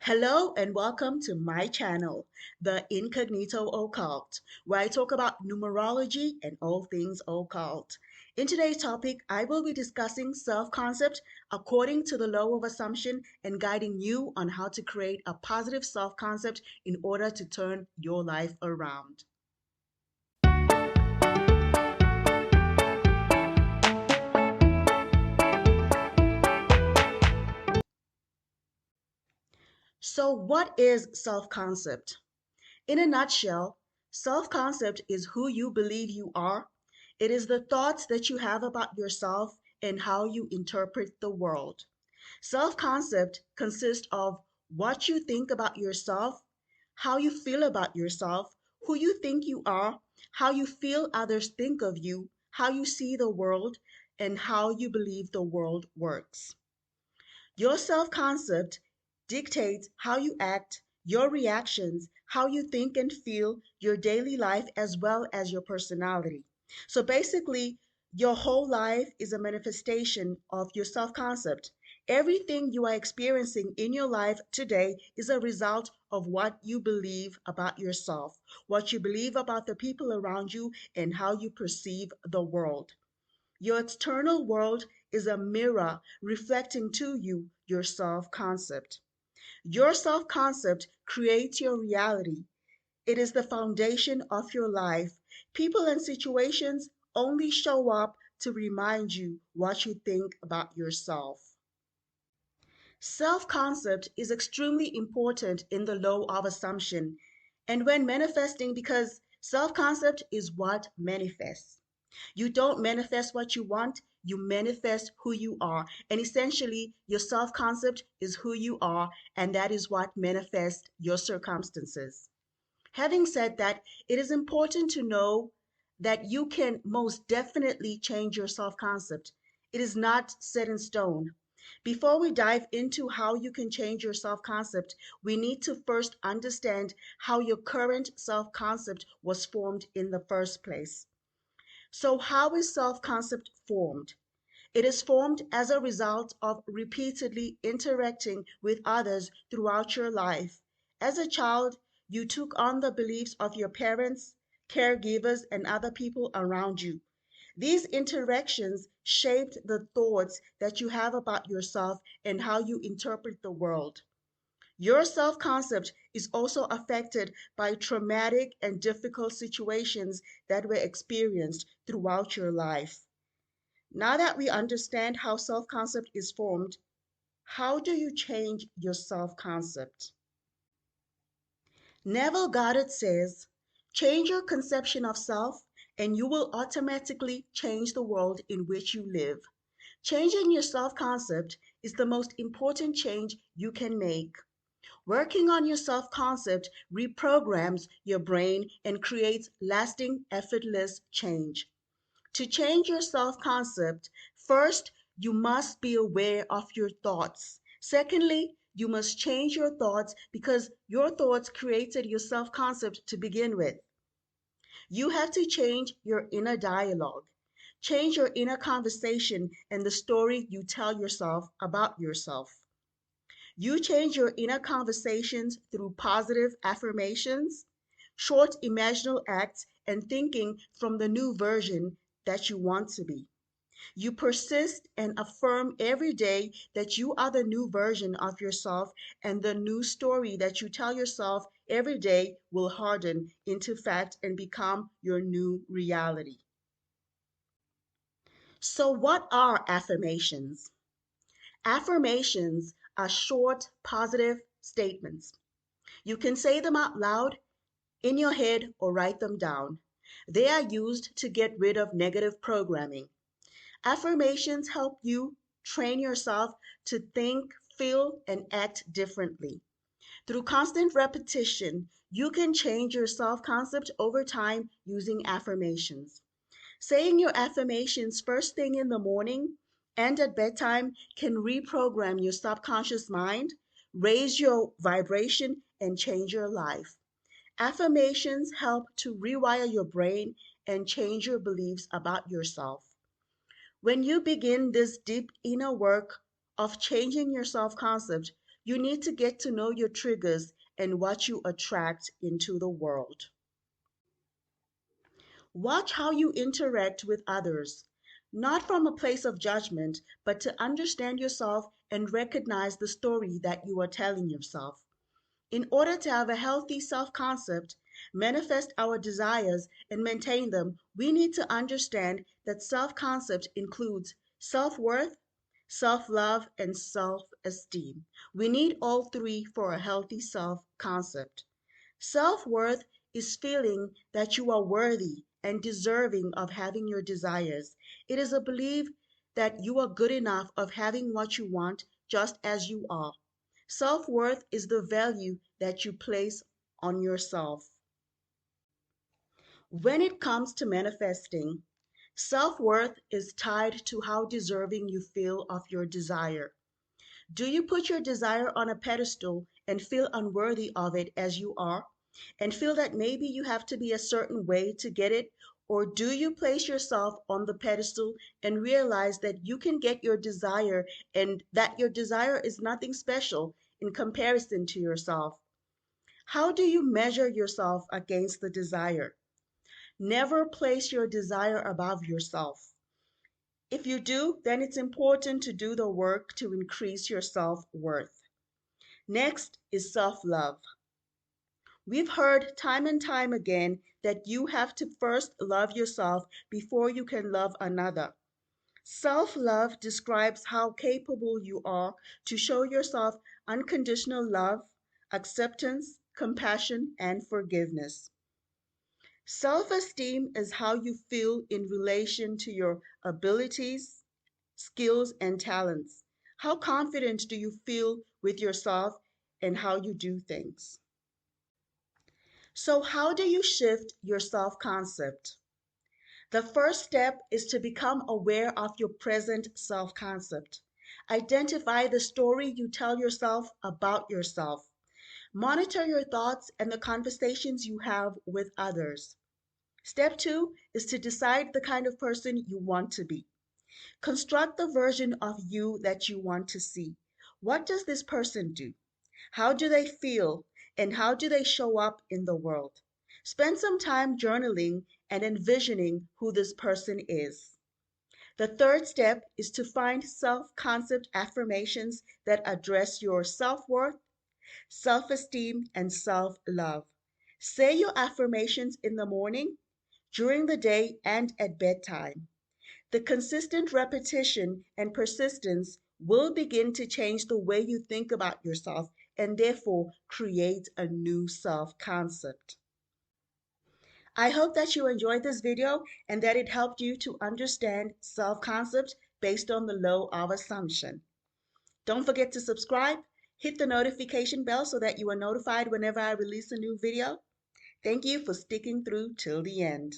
Hello and welcome to my channel, The Incognito Occult, where I talk about numerology and all things occult. In today's topic, I will be discussing self-concept according to the law of assumption and guiding you on how to create a positive self-concept in order to turn your life around. So what is self-concept? In a nutshell, self concept is who you believe you are. It is the thoughts that you have about yourself and how you interpret the world. Self concept consists of what you think about yourself, how you feel about yourself, who you think you are, how you feel others think of you, how you see the world, and how you believe the world works. Your self concept dictates how you act, your reactions, how you think and feel, your daily life, as well as your personality. So basically, your whole life is a manifestation of your self concept. Everything you are experiencing in your life today is a result of what you believe about yourself, what you believe about the people around you, and how you perceive the world. Your external world is a mirror reflecting to you your self concept. Your self concept creates your reality. It is the foundation of your life. People and situations only show up to remind you what you think about yourself. Self concept is extremely important in the law of assumption and when manifesting because self concept is what manifests. You don't manifest what you want, you manifest who you are. And essentially, your self concept is who you are, and that is what manifests your circumstances. Having said that, it is important to know that you can most definitely change your self concept. It is not set in stone. Before we dive into how you can change your self concept, we need to first understand how your current self concept was formed in the first place. So, how is self concept formed? It is formed as a result of repeatedly interacting with others throughout your life. As a child, you took on the beliefs of your parents, caregivers, and other people around you. These interactions shaped the thoughts that you have about yourself and how you interpret the world. Your self concept is also affected by traumatic and difficult situations that were experienced throughout your life. Now that we understand how self concept is formed, how do you change your self concept? Neville Goddard says, change your conception of self, and you will automatically change the world in which you live. Changing your self concept is the most important change you can make. Working on your self concept reprograms your brain and creates lasting, effortless change. To change your self concept, first, you must be aware of your thoughts. Secondly, you must change your thoughts because your thoughts created your self concept to begin with. You have to change your inner dialogue, change your inner conversation and the story you tell yourself about yourself. You change your inner conversations through positive affirmations, short imaginal acts, and thinking from the new version that you want to be. You persist and affirm every day that you are the new version of yourself, and the new story that you tell yourself every day will harden into fact and become your new reality. So, what are affirmations? Affirmations are short, positive statements. You can say them out loud, in your head, or write them down. They are used to get rid of negative programming. Affirmations help you train yourself to think, feel, and act differently. Through constant repetition, you can change your self concept over time using affirmations. Saying your affirmations first thing in the morning and at bedtime can reprogram your subconscious mind, raise your vibration, and change your life. Affirmations help to rewire your brain and change your beliefs about yourself. When you begin this deep inner work of changing your self concept, You need to get to know your triggers and what you attract into the world. Watch how you interact with others, not from a place of judgment, but to understand yourself and recognize the story that you are telling yourself. In order to have a healthy self concept, manifest our desires, and maintain them, we need to understand that self concept includes self worth, self love, and self esteem. We need all three for a healthy self concept. Self worth is feeling that you are worthy and deserving of having your desires. It is a belief that you are good enough of having what you want just as you are. Self worth is the value that you place on yourself. When it comes to manifesting, self worth is tied to how deserving you feel of your desire. Do you put your desire on a pedestal and feel unworthy of it as you are, and feel that maybe you have to be a certain way to get it? Or do you place yourself on the pedestal and realize that you can get your desire and that your desire is nothing special in comparison to yourself? How do you measure yourself against the desire? Never place your desire above yourself. If you do, then it's important to do the work to increase your self worth. Next is self love. We've heard time and time again that you have to first love yourself before you can love another. Self love describes how capable you are to show yourself unconditional love, acceptance, compassion, and forgiveness. Self esteem is how you feel in relation to your abilities, skills, and talents. How confident do you feel with yourself and how you do things? So, how do you shift your self concept? The first step is to become aware of your present self concept. Identify the story you tell yourself about yourself. Monitor your thoughts and the conversations you have with others. Step two is to decide the kind of person you want to be. Construct the version of you that you want to see. What does this person do? How do they feel? And how do they show up in the world? Spend some time journaling and envisioning who this person is. The third step is to find self concept affirmations that address your self worth, self esteem, and self love. Say your affirmations in the morning, during the day, and at bedtime. The consistent repetition and persistence will begin to change the way you think about yourself and therefore create a new self concept. I hope that you enjoyed this video and that it helped you to understand self concept based on the law of assumption. Don't forget to subscribe, hit the notification bell so that you are notified whenever I release a new video. Thank you for sticking through till the end.